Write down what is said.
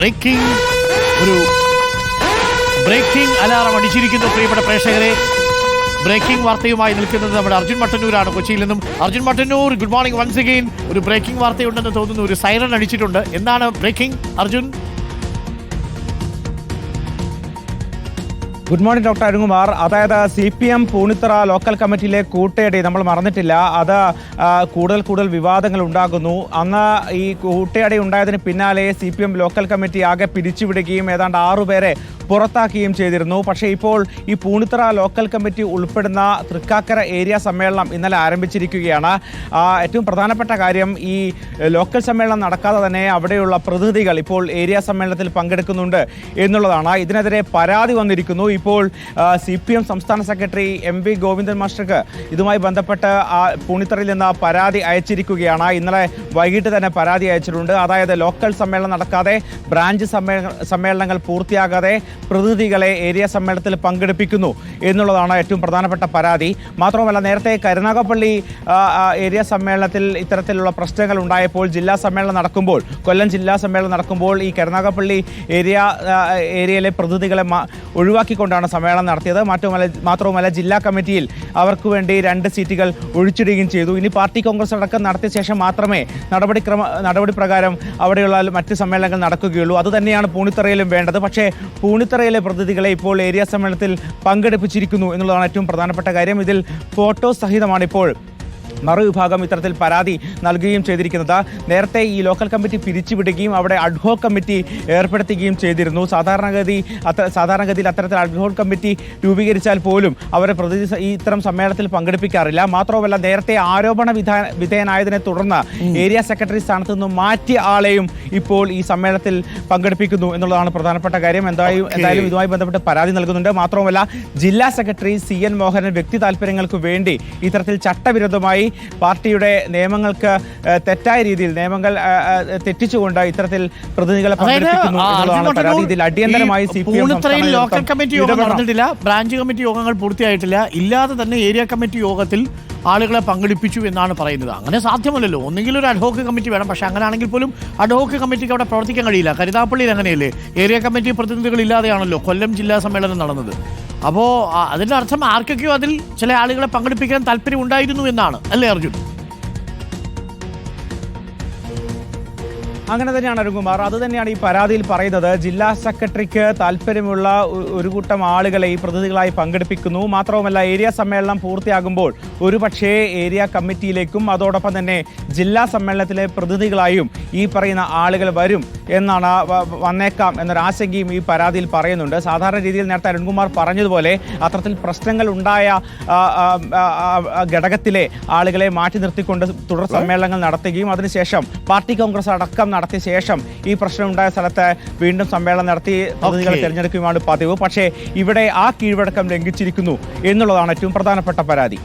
Breaking alarm അടിച്ചിരിക്കുന്നു പ്രിയപ്പെട്ട പ്രേക്ഷകരെ. Breaking വാർത്തയുമായി നിൽക്കുന്നത് നമ്മുടെ അർജുൻ മട്ടന്നൂരാണ്, കൊച്ചിയിൽ നിന്നും. Arjun Mattannur, good morning once again. ഒരു ബ്രേക്കിംഗ് വാർത്തയുണ്ടെന്ന് തോന്നുന്നു, ഒരു സൈറൺ അടിച്ചിട്ടുണ്ട്. എന്താണ് breaking, Arjun? Good morning doctor Arunkumar. അതായത് CPM പൂണിത്തറ ലോക്കൽ കമ്മിറ്റിയിലെ കൂട്ടയടി നമ്മൾ മറന്നിട്ടില്ല. അത് കൂടുതൽ വിവാദങ്ങൾ ഉണ്ടാകുന്നു. അന്ന് ഈ കൂട്ടയടി ഉണ്ടായതിന് പിന്നാലെ CPM ലോക്കൽ കമ്മിറ്റി ആകെ പിരിച്ചുവിടുകയും ഏതാണ്ട് 6 പേരെ പുറത്താക്കുകയും ചെയ്തിരുന്നു. പക്ഷേ ഇപ്പോൾ ഈ പൂണിത്തറ ലോക്കൽ കമ്മിറ്റി ഉൾപ്പെടുന്ന തൃക്കാക്കര ഏരിയ സമ്മേളനം ഇന്നലെ ആരംഭിച്ചിരിക്കുകയാണ്. ഏറ്റവും പ്രധാനപ്പെട്ട കാര്യം, ഈ ലോക്കൽ സമ്മേളനം നടക്കാതെ തന്നെ അവിടെയുള്ള പ്രതിനിധികൾ ഇപ്പോൾ ഏരിയ സമ്മേളനത്തിൽ പങ്കെടുക്കുന്നുണ്ട് എന്നുള്ളതാണ്. ഇതിനെതിരെ പരാതി വന്നിരിക്കുന്നു. ഇപ്പോൾ CPM സംസ്ഥാന സെക്രട്ടറി MV ഗോവിന്ദൻ മാസ്റ്റർക്ക് ഇതുമായി ബന്ധപ്പെട്ട് പൂണിത്തറയിൽ നിന്ന് പരാതി അയച്ചിരിക്കുകയാണ്. ഇന്നലെ വൈകിട്ട് തന്നെ പരാതി അയച്ചിട്ടുണ്ട്. അതായത് ലോക്കൽ സമ്മേളനം നടക്കാതെ, ബ്രാഞ്ച് സമ്മേളനങ്ങൾ പൂർത്തിയാകാതെ പ്രതിനിധികളെ ഏരിയ സമ്മേളനത്തിൽ പങ്കെടുപ്പിക്കുന്നു എന്നുള്ളതാണ് ഏറ്റവും പ്രധാനപ്പെട്ട പരാതി. മാത്രമല്ല, നേരത്തെ കരുനാഗപ്പള്ളി ഏരിയ സമ്മേളനത്തിൽ ഇത്തരത്തിലുള്ള പ്രശ്നങ്ങൾ ഉണ്ടായപ്പോൾ കൊല്ലം ജില്ലാ സമ്മേളനം നടക്കുമ്പോൾ ഈ കരുനാഗപ്പള്ളി ഏരിയയിലെ പ്രതിനിധികളെ ഒഴിവാക്കിക്കൊണ്ടാണ് സമ്മേളനം നടത്തിയത്. മാത്രവുമല്ല ജില്ലാ കമ്മിറ്റിയിൽ അവർക്ക് വേണ്ടി 2 സീറ്റുകൾ ഒഴിച്ചിടുകയും ചെയ്തു. ഇനി പാർട്ടി കോൺഗ്രസ് അടക്കം നടത്തിയ ശേഷം മാത്രമേ നടപടി പ്രകാരം അവിടെയുള്ള മറ്റ് സമ്മേളനങ്ങൾ നടക്കുകയുള്ളൂ. അതുതന്നെയാണ് പൂണിത്തറയിലും വേണ്ടത്. പക്ഷേ പൂണിത്തറയിലെ പ്രതിനിധികളെ ഇപ്പോൾ ഏരിയ സമ്മേളനത്തിൽ പങ്കെടുപ്പിച്ചിരിക്കുന്നു എന്നുള്ളതാണ് ഏറ്റവും പ്രധാനപ്പെട്ട കാര്യം. ഇതിൽ ഫോട്ടോ സഹിതമാണ് ഇപ്പോൾ മറുവിഭാഗം ഇത്തരത്തിൽ പരാതി നൽകുകയും ചെയ്തിരിക്കുന്നത്. നേരത്തെ ഈ ലോക്കൽ കമ്മിറ്റി പിരിച്ചുവിടുകയും അവിടെ അഡ്ഹോക് കമ്മിറ്റി ഏർപ്പെടുത്തുകയും ചെയ്തിരുന്നു. സാധാരണഗതിയിൽ അത്തരത്തിൽ അഡ്ഹോക് കമ്മിറ്റി രൂപീകരിച്ചാൽ പോലും അവരെ ഇത്തരം സമ്മേളനത്തിൽ പങ്കെടുപ്പിക്കാറില്ല. മാത്രമല്ല, നേരത്തെ ആരോപണ വിധേയനായതിനെ തുടർന്ന് ഏരിയ സെക്രട്ടറി സ്ഥാനത്ത് നിന്നും മാറ്റിയ ആളെയും ഇപ്പോൾ ഈ സമ്മേളനത്തിൽ പങ്കെടുപ്പിക്കുന്നു എന്നുള്ളതാണ് പ്രധാനപ്പെട്ട കാര്യം. എന്തായാലും ഇതുമായി ബന്ധപ്പെട്ട് പരാതി നൽകുന്നുണ്ട്. മാത്രമല്ല, ജില്ലാ സെക്രട്ടറി CN മോഹനൻ വ്യക്തി താല്പര്യങ്ങൾക്ക് വേണ്ടി ഇത്തരത്തിൽ ചട്ടവിരുദ്ധമായി പാർട്ടിയുടെ നിയമങ്ങൾക്ക് തെറ്റായ രീതിയിൽ നിയമങ്ങൾ തെറ്റിച്ചുകൊണ്ട് ഇത്തരത്തിൽ പ്രതിനിധികളെ പങ്കെടുപ്പിക്കുന്നു എന്നുള്ളതാണ് പരാതി. ഇതിൽ അടിയന്തരമായി ലോക്കൽ കമ്മിറ്റി യോഗം നടന്നിട്ടില്ല, ബ്രാഞ്ച് കമ്മിറ്റി യോഗങ്ങൾ പൂർത്തിയായിട്ടില്ല, ഇല്ലാതെ തന്നെ ഏരിയ കമ്മിറ്റി യോഗത്തിൽ ആളുകളെ പങ്കെടുപ്പിച്ചു എന്നാണ് പറയുന്നത്. അങ്ങനെ സാധ്യമല്ലല്ലോ. ഒന്നെങ്കിലും ഒരു അഡ്ഹോക്ക് കമ്മിറ്റി വേണം. പക്ഷെ അങ്ങനെയാണെങ്കിൽ പോലും അഡ്ഹോക്ക് കമ്മിറ്റിക്ക് അവിടെ പ്രവർത്തിക്കാൻ കഴിയില്ല. കരുനാഗപ്പള്ളിയിൽ അങ്ങനെയല്ലേ, ഏരിയ കമ്മിറ്റി പ്രതിനിധികൾ ഇല്ലാതെയാണല്ലോ കൊല്ലം ജില്ലാ സമ്മേളനം നടന്നത്. അപ്പോൾ അതിൻ്റെ അർത്ഥം ആർക്കൊക്കെയോ അതിൽ ചില ആളുകളെ പങ്കെടുപ്പിക്കാൻ താല്പര്യം ഉണ്ടായിരുന്നു എന്നാണ്, അല്ലേ അർജുൻ? അങ്ങനെ തന്നെയാണ് അരുൺകുമാർ. അത് തന്നെയാണ് ഈ പരാതിയിൽ പറയുന്നത്. ജില്ലാ സെക്രട്ടറിക്ക് താല്പര്യമുള്ള ഒരു കൂട്ടം ആളുകളെ ഈ പ്രതിനിധികളായി പങ്കെടുപ്പിക്കുന്നു. മാത്രവുമല്ല, ഏരിയ സമ്മേളനം പൂർത്തിയാകുമ്പോൾ ഒരുപക്ഷേ ഏരിയ കമ്മിറ്റിയിലേക്കും അതോടൊപ്പം തന്നെ ജില്ലാ സമ്മേളനത്തിലെ പ്രതിനിധികളായും ഈ പറയുന്ന ആളുകൾ വന്നേക്കാം എന്നൊരാശങ്കയും ഈ പരാതിയിൽ പറയുന്നുണ്ട്. സാധാരണ രീതിയിൽ നേരത്തെ അരുൺകുമാർ പറഞ്ഞതുപോലെ അത്തരത്തിൽ പ്രശ്നങ്ങൾ ഉണ്ടായ ഘടകത്തിലെ ആളുകളെ മാറ്റി നിർത്തിക്കൊണ്ട് തുടർ സമ്മേളനങ്ങൾ നടത്തുകയും അതിനുശേഷം പാർട്ടി കോൺഗ്രസ് അടക്കം നടത്തിയ ശേഷം ഈ പ്രശ്നം ഉണ്ടായ സ്ഥലത്ത് വീണ്ടും സമ്മേളനം നടത്തി പ്രതിനിധികളെ തിരഞ്ഞെടുക്കുകയുമാണ് പതിവ്. പക്ഷേ ഇവിടെ ആ കീഴ്വഴക്കം ലംഘിച്ചിരിക്കുന്നു എന്നുള്ളതാണ് ഏറ്റവും പ്രധാനപ്പെട്ട പരാതി.